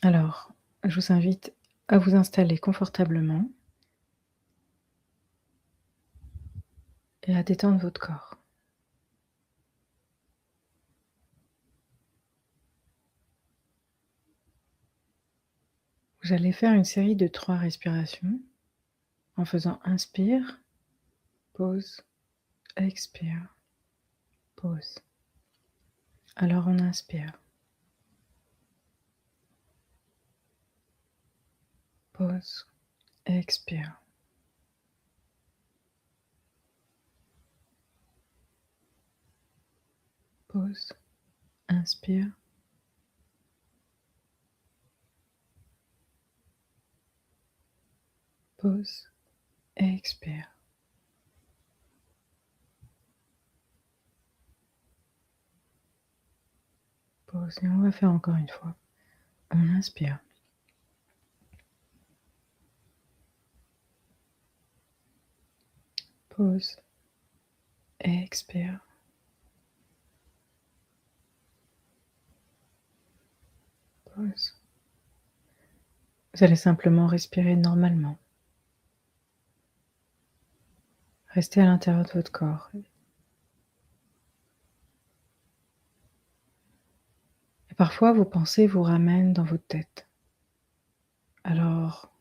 Alors, je vous invite à vous installer confortablement et à détendre votre corps. Vous allez faire une série de 3 respirations en faisant inspire, pause, expire, pause. Alors on inspire, pause, expire, pause, inspire, pause, expire. Pause et on va faire encore une fois. On inspire. Pause, expire. Pause. Vous allez simplement respirer normalement. Restez à l'intérieur de votre corps. Et parfois, vos pensées vous ramènent dans votre tête. Alors,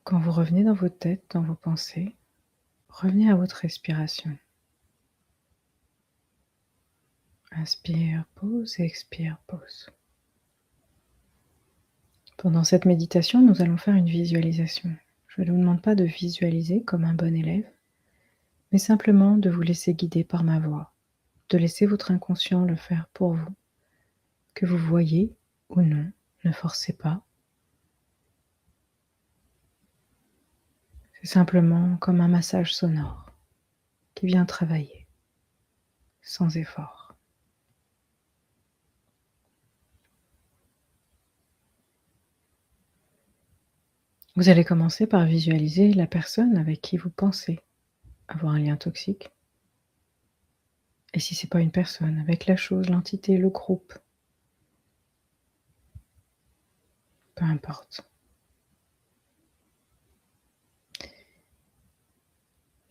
quand vous revenez dans votre tête, dans vos pensées, revenez à votre respiration. Inspire, pause, expire, pause. Pendant cette méditation, nous allons faire une visualisation. Je ne vous demande pas de visualiser comme un bon élève, mais simplement de vous laisser guider par ma voix, de laisser votre inconscient le faire pour vous, que vous voyez ou non, ne forcez pas. C'est simplement comme un massage sonore qui vient travailler, sans effort. Vous allez commencer par visualiser la personne avec qui vous pensez avoir un lien toxique. Et si c'est pas une personne, avec la chose, l'entité, le groupe, peu importe.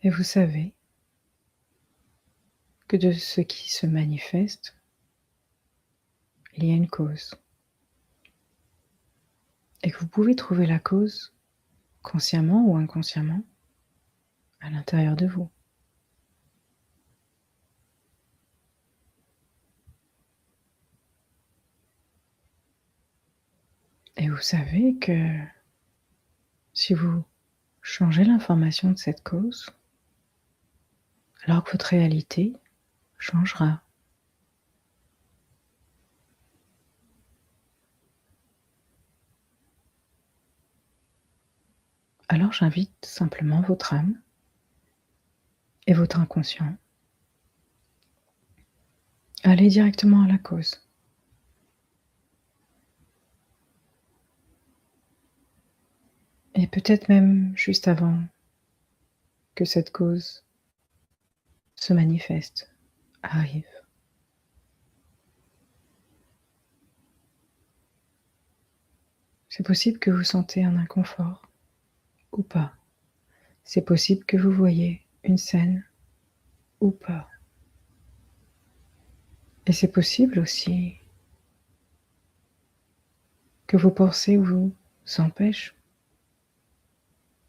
Et vous savez que de ce qui se manifeste, il y a une cause. Et que vous pouvez trouver la cause, consciemment ou inconsciemment, à l'intérieur de vous. Et vous savez que si vous changez l'information de cette cause, alors que votre réalité changera. Alors j'invite simplement votre âme et votre inconscient à aller directement à la cause. Et peut-être même juste avant que cette cause se manifeste, arrive. C'est possible que vous sentez un inconfort ou pas. C'est possible que vous voyez une scène ou pas. Et c'est possible aussi que vos pensées vous empêchent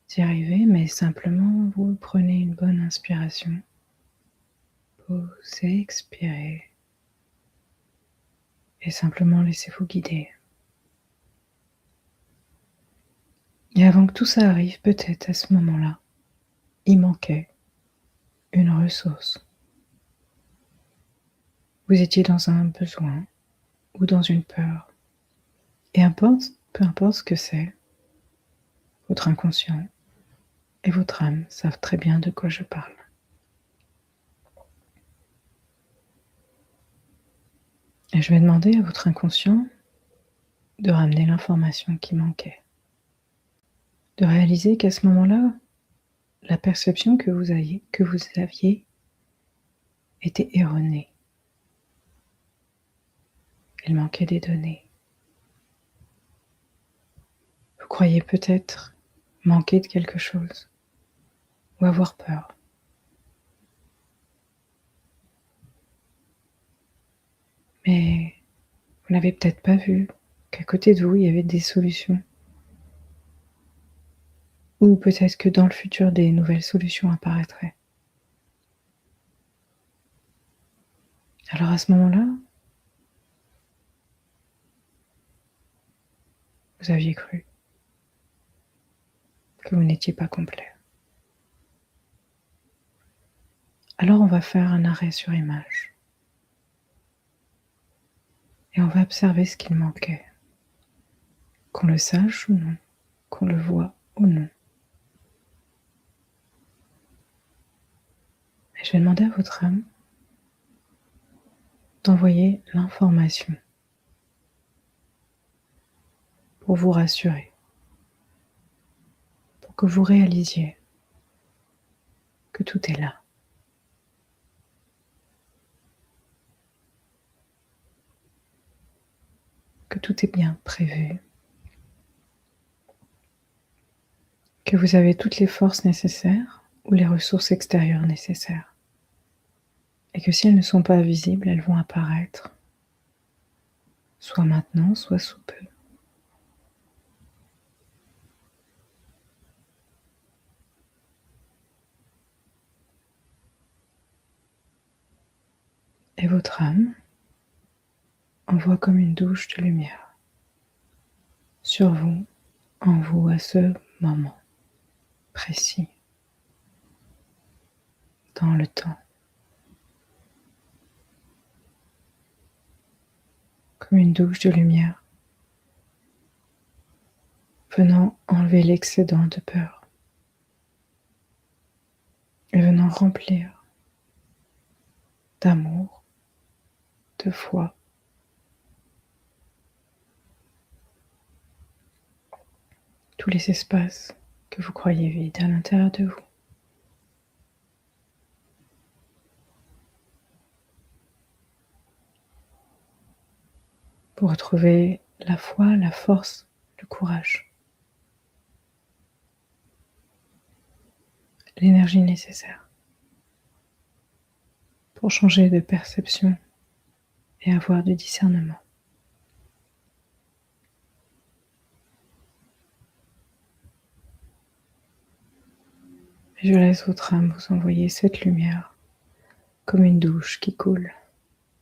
d'y arriver, mais simplement vous prenez une bonne inspiration. Posez, expirez. Et simplement laissez-vous guider. Et avant que tout ça arrive, peut-être à ce moment-là, il manquait une ressource. Vous étiez dans un besoin ou dans une peur. Et peu importe ce que c'est, votre inconscient et votre âme savent très bien de quoi je parle. Et je vais demander à votre inconscient de ramener l'information qui manquait. De réaliser qu'à ce moment-là, la perception que vous aviez était erronée. Il manquait des données. Vous croyez peut-être manquer de quelque chose ou avoir peur. Mais vous n'avez peut-être pas vu qu'à côté de vous, il y avait des solutions. Ou peut-être que dans le futur, des nouvelles solutions apparaîtraient. Alors à ce moment-là, vous aviez cru que vous n'étiez pas complet. Alors on va faire un arrêt sur image. Et on va observer ce qu'il manquait. Qu'on le sache ou non, qu'on le voit ou non. Et je vais demander à votre âme d'envoyer l'information pour vous rassurer, pour que vous réalisiez que tout est là. Que tout est bien prévu, que vous avez toutes les forces nécessaires ou les ressources extérieures nécessaires, et que si elles ne sont pas visibles, elles vont apparaître, soit maintenant, soit sous peu. Et votre âme envoie comme une douche de lumière sur vous, en vous à ce moment précis, dans le temps. Comme une douche de lumière, venant enlever l'excédent de peur et venant remplir d'amour, de foi, tous les espaces que vous croyez vides à l'intérieur de vous. Pour retrouver la foi, la force, le courage, l'énergie nécessaire pour changer de perception et avoir du discernement. Et je laisse votre âme vous envoyer cette lumière comme une douche qui coule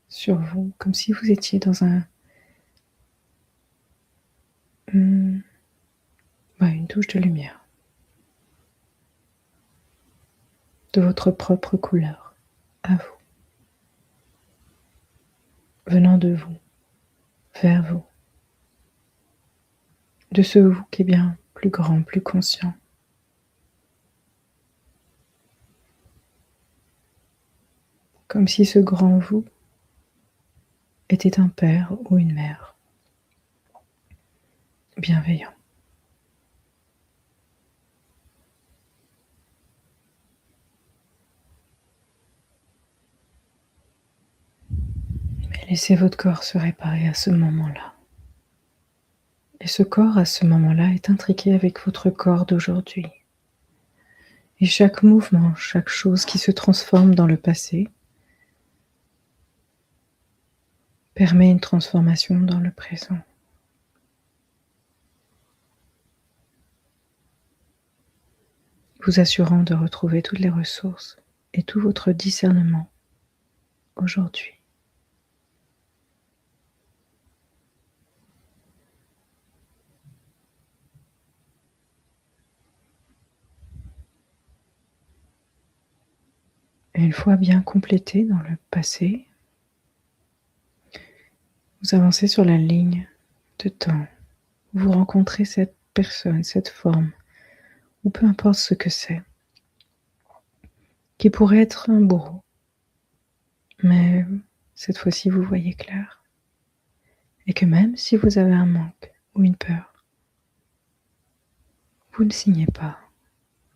sur vous, comme si vous étiez dans une douche de lumière, de votre propre couleur, à vous, venant de vous, vers vous, de ce vous qui est bien plus grand, plus conscient. Comme si ce grand vous était un père ou une mère bienveillant. Et laissez votre corps se réparer à ce moment-là. Et ce corps, à ce moment-là, est intriqué avec votre corps d'aujourd'hui. Et chaque mouvement, chaque chose qui se transforme dans le passé permet une transformation dans le présent. Vous assurant de retrouver toutes les ressources et tout votre discernement aujourd'hui. Et une fois bien complété dans le passé, vous avancez sur la ligne de temps. Vous rencontrez cette personne, cette forme, ou peu importe ce que c'est, qui pourrait être un bourreau. Mais cette fois-ci, vous voyez clair. Et que même si vous avez un manque ou une peur, vous ne signez pas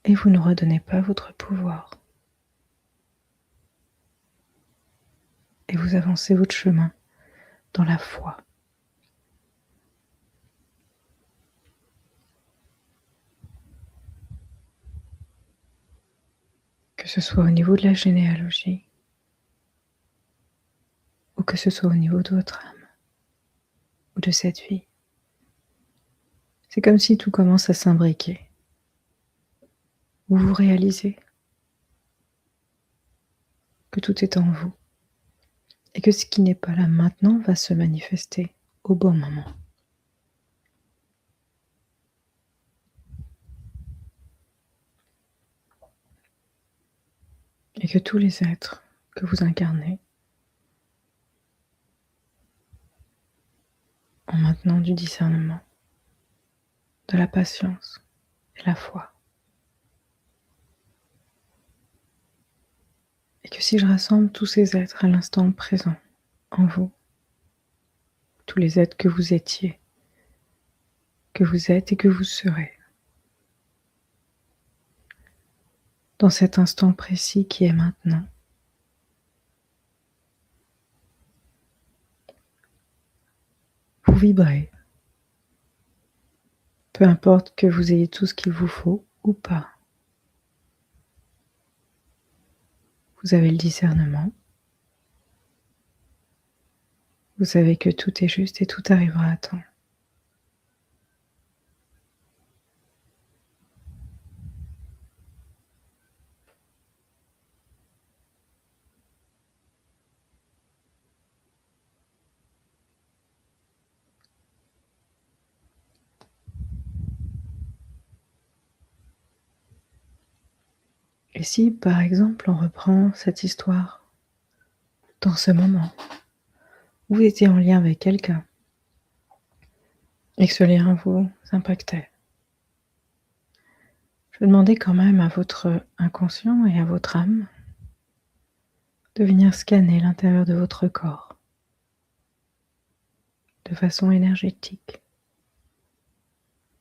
et vous ne redonnez pas votre pouvoir. Et vous avancez votre chemin dans la foi. que ce soit au niveau de la généalogie ou que ce soit au niveau de votre âme ou de cette vie. C'est comme si tout commence à s'imbriquer. Vous vous réalisez que tout est en vous et que ce qui n'est pas là maintenant va se manifester au bon moment. Et que tous les êtres que vous incarnez ont maintenant du discernement, de la patience et la foi. Et que si je rassemble tous ces êtres à l'instant présent en vous, tous les êtres que vous étiez, que vous êtes et que vous serez, dans cet instant précis qui est maintenant, vous vibrez. Peu importe que vous ayez tout ce qu'il vous faut ou pas. Vous avez le discernement. Vous savez que tout est juste et tout arrivera à temps. Et si, par exemple, on reprend cette histoire dans ce moment, vous étiez en lien avec quelqu'un et que ce lien vous impactait, je vais demander quand même à votre inconscient et à votre âme de venir scanner l'intérieur de votre corps de façon énergétique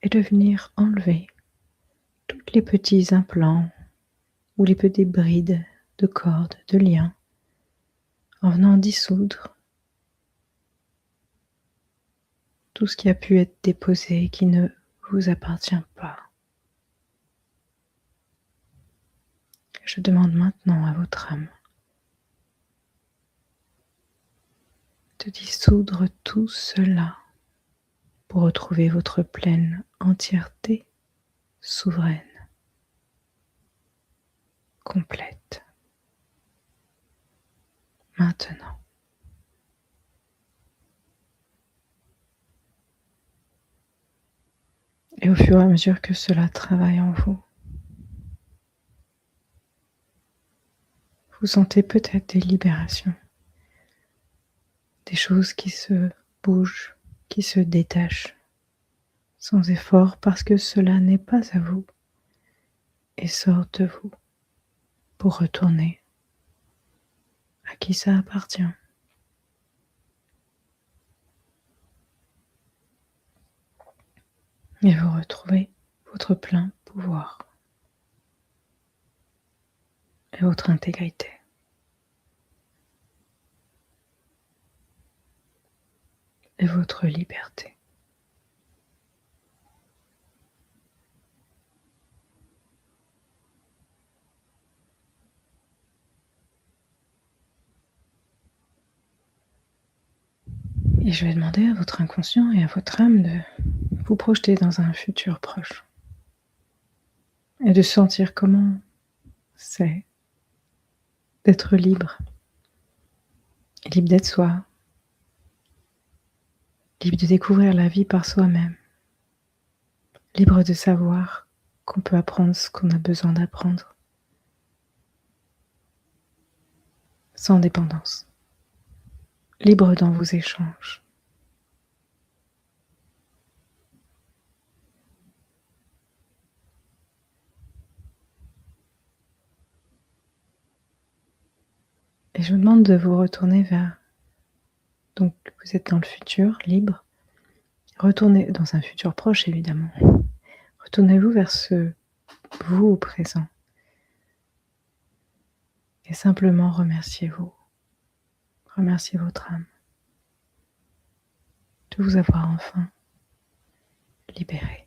et de venir enlever tous les petits implants ou les petites brides de cordes, de liens, en venant dissoudre tout ce qui a pu être déposé et qui ne vous appartient pas. Je demande maintenant à votre âme de dissoudre tout cela pour retrouver votre pleine entièreté souveraine, complète. Maintenant. Et au fur et à mesure que cela travaille en vous, vous sentez peut-être des libérations, des choses qui se bougent, qui se détachent, sans effort parce que cela n'est pas à vous et sort de vous pour retourner à qui ça appartient. Et vous retrouvez votre plein pouvoir et votre intégrité. Et votre liberté. Et je vais demander à votre inconscient et à votre âme de vous projeter dans un futur proche et de sentir comment c'est d'être libre, libre d'être soi, libre de découvrir la vie par soi-même, libre de savoir qu'on peut apprendre ce qu'on a besoin d'apprendre, sans dépendance, libre dans vos échanges. Et je vous demande de vous retourner vers... Donc vous êtes dans le futur, libre. Retournez dans un futur proche, évidemment. Retournez-vous vers ce vous au présent. Et simplement remerciez-vous. Remerciez votre âme de vous avoir enfin libéré.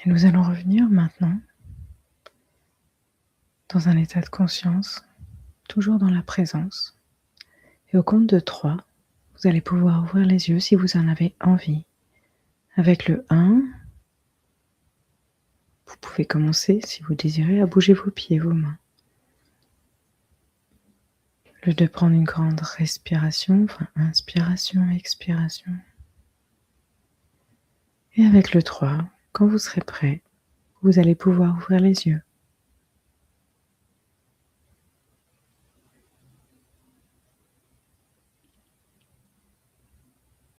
Et nous allons revenir maintenant dans un état de conscience, toujours dans la présence. Et au compte de 3, vous allez pouvoir ouvrir les yeux si vous en avez envie. Avec le 1, vous pouvez commencer, si vous désirez, à bouger vos pieds, vos mains. Le 2, prendre une grande respiration, enfin inspiration, expiration. Et avec le 3, quand vous serez prêt, vous allez pouvoir ouvrir les yeux.